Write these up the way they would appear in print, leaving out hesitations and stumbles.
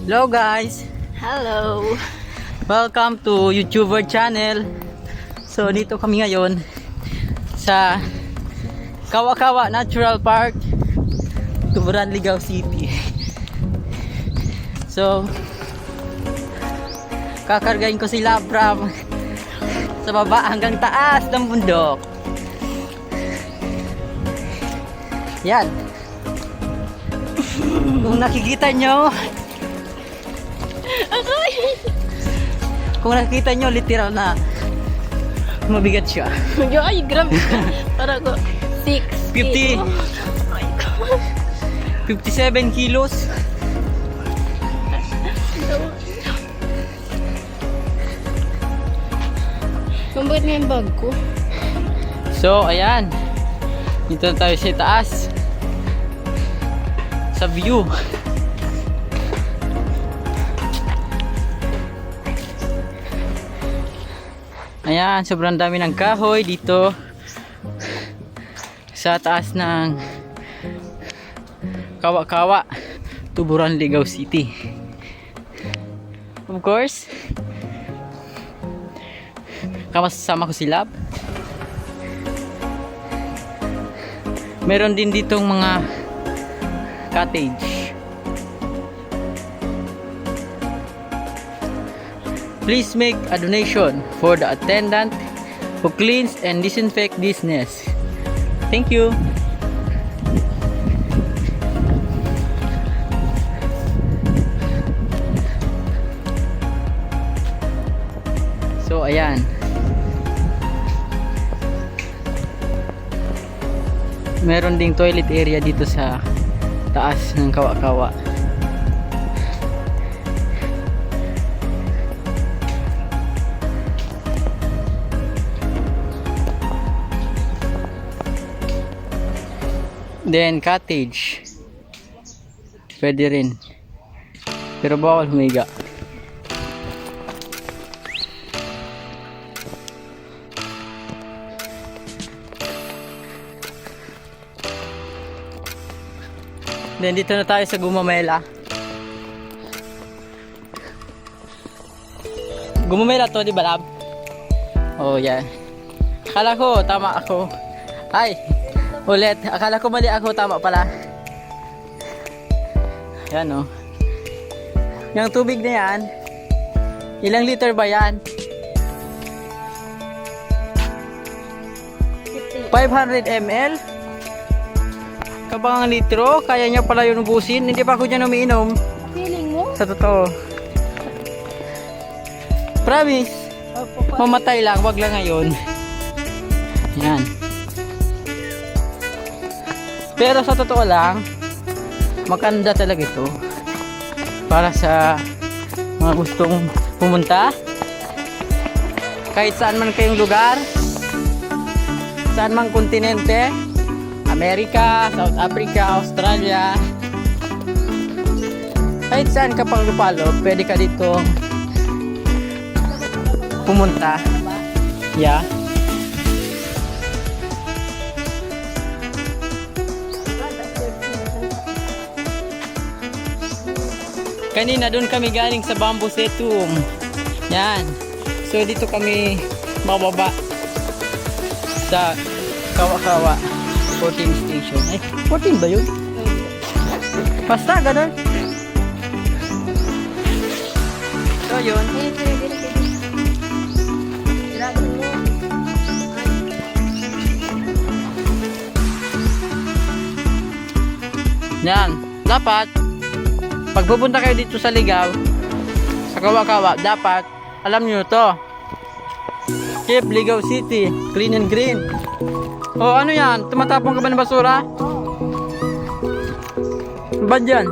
Hello guys! Hello! Welcome to YouTuber channel. So dito kami ngayon sa Kawa-Kawa Natural Park, Tuburan, Ligao City. So kakargahin ko sila from sa baba hanggang taas ng bundok. Yan. Kung nakikita nyo, kung nakikita nyo, literal na mabigat siya. Ay, grabe. Para ko 50. Oh my God. 57 kilos. Mabait na yung bag ko. So, ayan. Dito na tayo sa taas. Sa view. Ayan, sobrang dami ng kahoy dito sa taas ng Kawa-Kawa, Tuburan, Ligao City. Of course, kasama ko si Lab. Meron din ditong mga cottage. Please make a donation for the attendant who cleans and disinfect this nest. Thank you. So ayan. Meron ding toilet area dito sa taas ng Kawa-Kawa. Then cottage. Pwede rin. Pero bawal humiga. Then dito na tayo sa Gumamela. Gumamela to, di ba, Lab? Oh, yan. Akala ko, tama ako. Ay, ulit. Akala ko mali ako, tama pala. Yan, oh. Yung tubig na yan, ilang liter ba yan? 500 ml? Kabang litro, kaya niya pala yun ubusin. Hindi pa ako dyan umiinom. Feeling mo? Sa totoo. Promise. Mamatay lang, wag lang ngayon. Yan. Pero sa totoo lang, maganda talaga ito. Para sa mga gustong pumunta. Kahit saan man kayong lugar. Saan man kontinente. Amerika, South Africa, Australia. Kahit saan ka pang lupalo, pwede ka dito pumunta. Yeah. Kanina doon kami galing sa Bamboo Setum. Yan. So dito kami mababa sa Kawa-Kawa 14 station. Eh, 14 ba yun? Basta, ganun. So, yun. Yan. Dapat, pag pupunta kayo dito sa Ligao, sa Kawa-Kawa, dapat, alam nyo to. Keep Ligao City, clean and green. Oh, ano yan? Tumatapon ka ba ng basura? Ba dyan?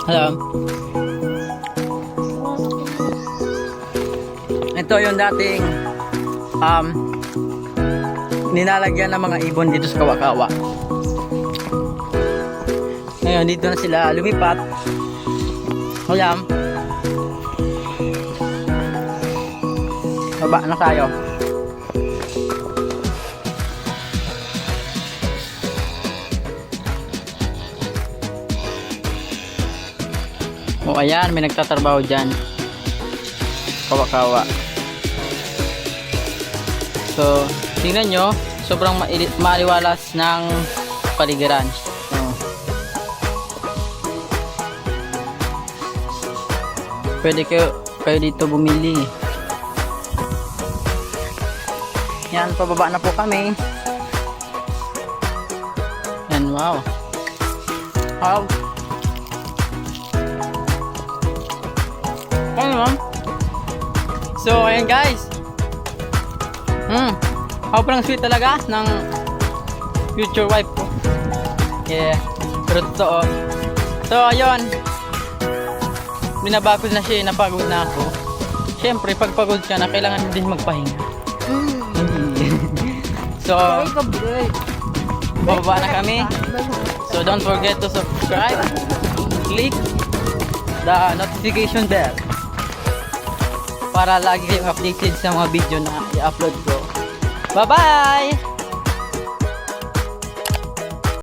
Hello? Ito yung dating nilalagyan ng mga ibon dito sa Kawa-Kawa. Ngayon, dito na sila lumipat. Alam. Baba na tayo. O ayan, may nagtatrabaho dyan. Kawa-kawa. So, tingnan nyo, sobrang maaliwalas ng paligiran. So, pwede kayo dito bumili. Yan, pababa na po kami. Yan, wow. Wow. Ano? So, ayan guys. Sobrang sweet talaga ng future wife ko. Yeah. Pero totoo. So, ayun. Binabakod na siya, napagod na ako. Siyempre, pag pagod ka na, kailangan mo din magpahinga. So, bababa na kami. So, don't forget to subscribe. Click the notification bell para lagi kayong updated sa mga video na i-upload ko. Bye-bye!